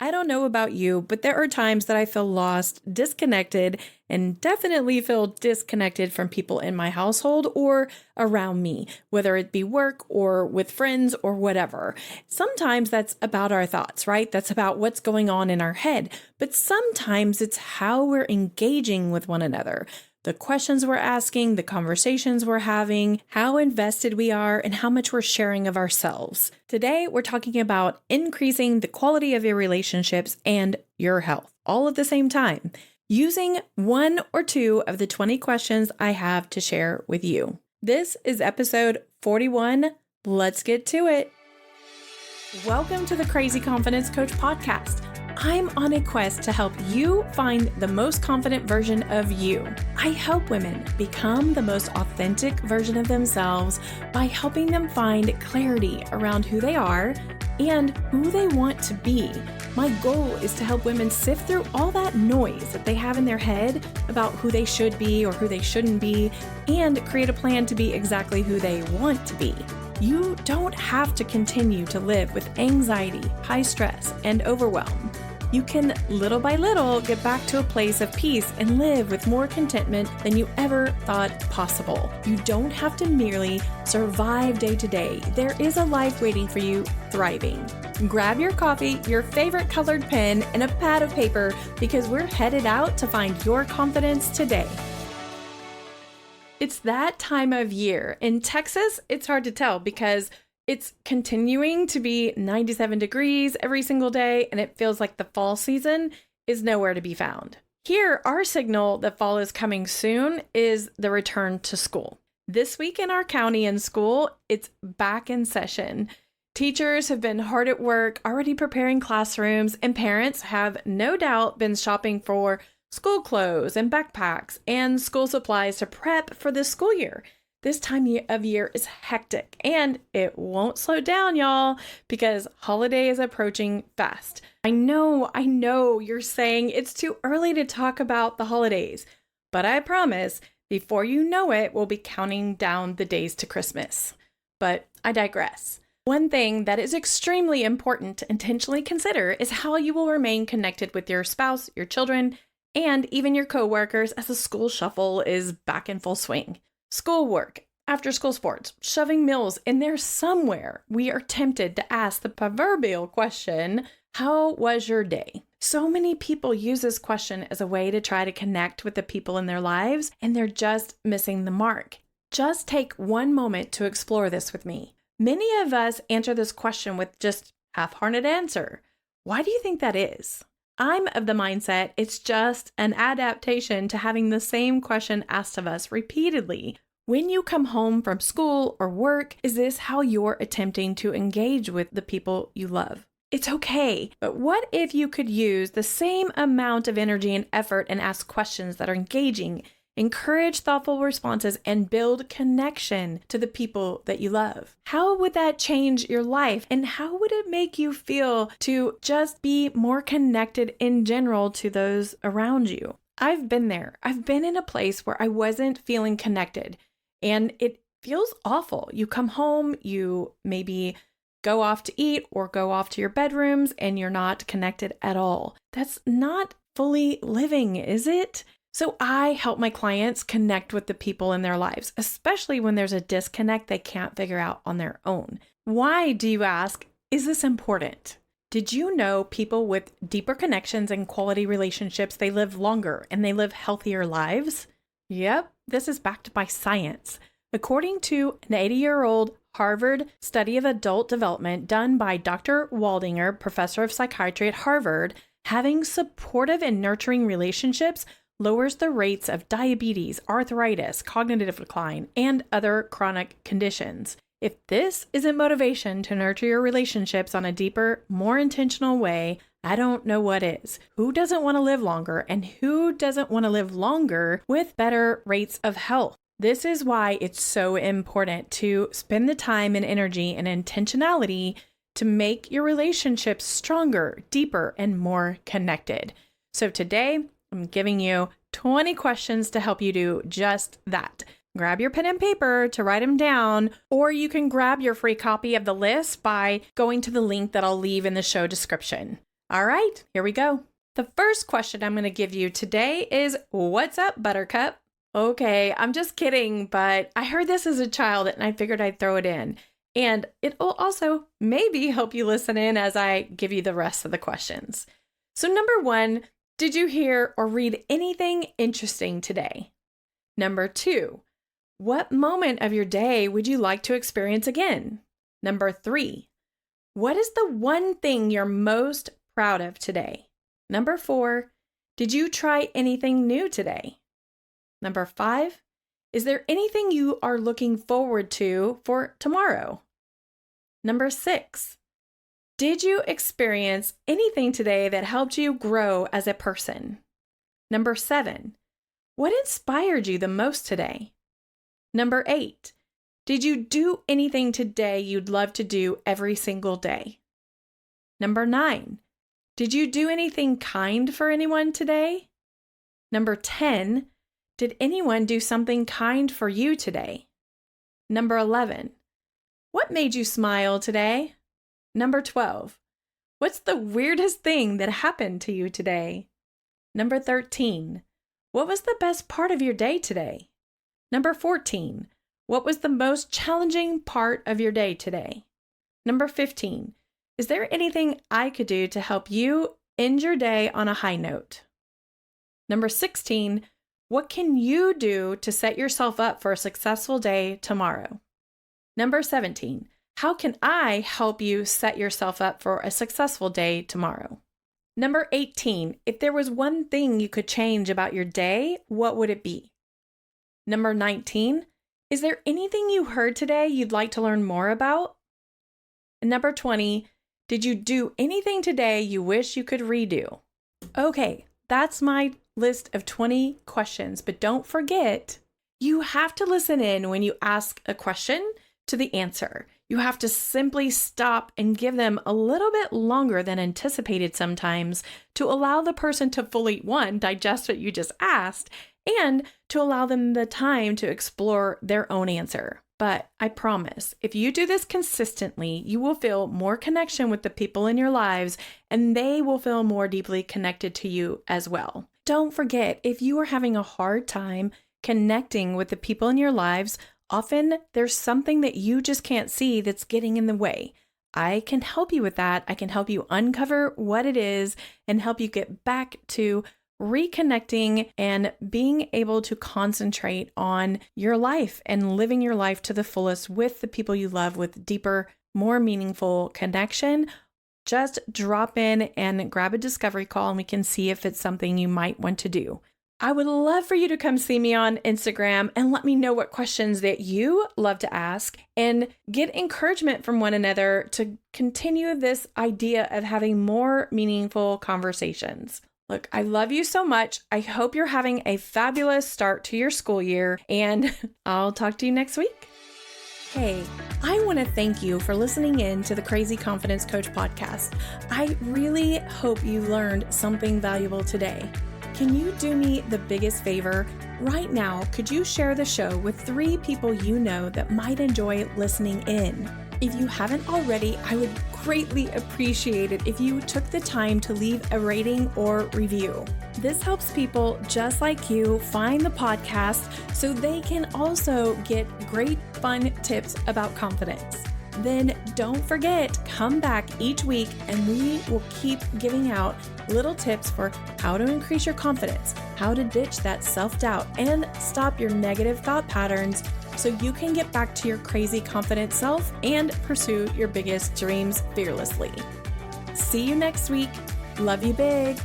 I don't know about you, but there are times that I feel lost, disconnected, and definitely feel disconnected from people in my household or around me, whether it be work or with friends or whatever. Sometimes that's about our thoughts, right? That's about what's going on in our head. But sometimes it's how we're engaging with one another. The questions we're asking, the conversations we're having, how invested we are, and how much we're sharing of ourselves. Today, we're talking about increasing the quality of your relationships and your health, all at the same time, using one or two of the 20 questions I have to share with you. This is episode 41. Let's get to it. Welcome to the Crazy Confidence Coach podcast. I'm on a quest to help you find the most confident version of you. I help women become the most authentic version of themselves by helping them find clarity around who they are and who they want to be. My goal is to help women sift through all that noise that they have in their head about who they should be or who they shouldn't be and create a plan to be exactly who they want to be. You don't have to continue to live with anxiety, high stress, and overwhelm. You can, little by little, get back to a place of peace and live with more contentment than you ever thought possible. You don't have to merely survive day to day. There is a life waiting for you, thriving. Grab your coffee, your favorite colored pen, and a pad of paper because we're headed out to find your confidence today. It's that time of year. In Texas, it's hard to tell because it's continuing to be 97 degrees every single day, and it feels like the fall season is nowhere to be found. Here, our signal that fall is coming soon is the return to school. This week in our county and school, it's back in session. Teachers have been hard at work, already preparing classrooms, and parents have no doubt been shopping for school clothes and backpacks and school supplies to prep for this school year. This time of year is hectic, and it won't slow down, y'all, because holiday is approaching fast. I know you're saying it's too early to talk about the holidays, but I promise, before you know it, we'll be counting down the days to Christmas. But I digress. One thing that is extremely important to intentionally consider is how you will remain connected with your spouse, your children, and even your coworkers as the school shuffle is back in full swing. Schoolwork, after-school sports, shoving meals in there somewhere. We are tempted to ask the proverbial question, how was your day? So many people use this question as a way to try to connect with the people in their lives, and they're just missing the mark. Just take one moment to explore this with me. Many of us answer this question with just half-hearted answer. Why do you think that is? I'm of the mindset it's just an adaptation to having the same question asked of us repeatedly. When you come home from school or work, is this how you're attempting to engage with the people you love? It's okay, but what if you could use the same amount of energy and effort and ask questions that are engaging, encourage thoughtful responses, and build connection to the people that you love? How would that change your life? And how would it make you feel to just be more connected in general to those around you? I've been there. I've been in a place where I wasn't feeling connected, and it feels awful. You come home, you maybe go off to eat or go off to your bedrooms, and you're not connected at all. That's not fully living, is it? So I help my clients connect with the people in their lives, especially when there's a disconnect they can't figure out on their own. Why, do you ask, is this important? Did you know people with deeper connections and quality relationships, they live longer and they live healthier lives? Yep, this is backed by science. According to an 80-year-old Harvard study of adult development done by Dr. Waldinger, professor of psychiatry at Harvard, having supportive and nurturing relationships lowers the rates of diabetes, arthritis, cognitive decline, and other chronic conditions. If this isn't motivation to nurture your relationships on a deeper, more intentional way, I don't know what is. Who doesn't want to live longer, and who doesn't want to live longer with better rates of health? This is why it's so important to spend the time and energy and intentionality to make your relationships stronger, deeper, and more connected. So today, I'm giving you 20 questions to help you do just that. Grab your pen and paper to write them down, or you can grab your free copy of the list by going to the link that I'll leave in the show description. All right, here we go. The first question I'm going to give you today is, what's up, Buttercup? Okay, I'm just kidding, but I heard this as a child and I figured I'd throw it in. And it will also maybe help you listen in as I give you the rest of the questions. So number 1, did you hear or read anything interesting today? Number 2, what moment of your day would you like to experience again? Number 3, what is the one thing you're most proud of today? Number 4, did you try anything new today? Number 5, is there anything you are looking forward to for tomorrow? Number 6, did you experience anything today that helped you grow as a person? Number 7, what inspired you the most today? Number 8, did you do anything today you'd love to do every single day? Number 9, did you do anything kind for anyone today? Number 10, did anyone do something kind for you today? Number 11, what made you smile today? Number 12, what's the weirdest thing that happened to you today? Number 13, what was the best part of your day today? Number 14, what was the most challenging part of your day today? Number 15, is there anything I could do to help you end your day on a high note? Number 16, what can you do to set yourself up for a successful day tomorrow? Number 17, how can I help you set yourself up for a successful day tomorrow? Number 18, if there was one thing you could change about your day, what would it be? Number 19, is there anything you heard today you'd like to learn more about? And number 20, did you do anything today you wish you could redo? Okay, that's my list of 20 questions, but don't forget, you have to listen in when you ask a question to the answer. You have to simply stop and give them a little bit longer than anticipated sometimes to allow the person to fully, 1, digest what you just asked, and to allow them the time to explore their own answer. But I promise, if you do this consistently, you will feel more connection with the people in your lives, and they will feel more deeply connected to you as well. Don't forget, if you are having a hard time connecting with the people in your lives, often there's something that you just can't see that's getting in the way. I can help you with that. I can help you uncover what it is and help you get back to reconnecting and being able to concentrate on your life and living your life to the fullest with the people you love with deeper, more meaningful connection. Just drop in and grab a discovery call and we can see if it's something you might want to do. I would love for you to come see me on Instagram and let me know what questions that you love to ask and get encouragement from one another to continue this idea of having more meaningful conversations. Look, I love you so much. I hope you're having a fabulous start to your school year, and I'll talk to you next week. Hey, I want to thank you for listening in to the Crazy Confidence Coach podcast. I really hope you learned something valuable today. Can you do me the biggest favor? Right now, could you share the show with 3 people you know that might enjoy listening in? If you haven't already, I would greatly appreciate it if you took the time to leave a rating or review. This helps people just like you find the podcast so they can also get great fun tips about confidence. Then don't forget, come back each week and we will keep giving out little tips for how to increase your confidence, how to ditch that self-doubt and stop your negative thought patterns so you can get back to your crazy confident self and pursue your biggest dreams fearlessly. See you next week. Love you big.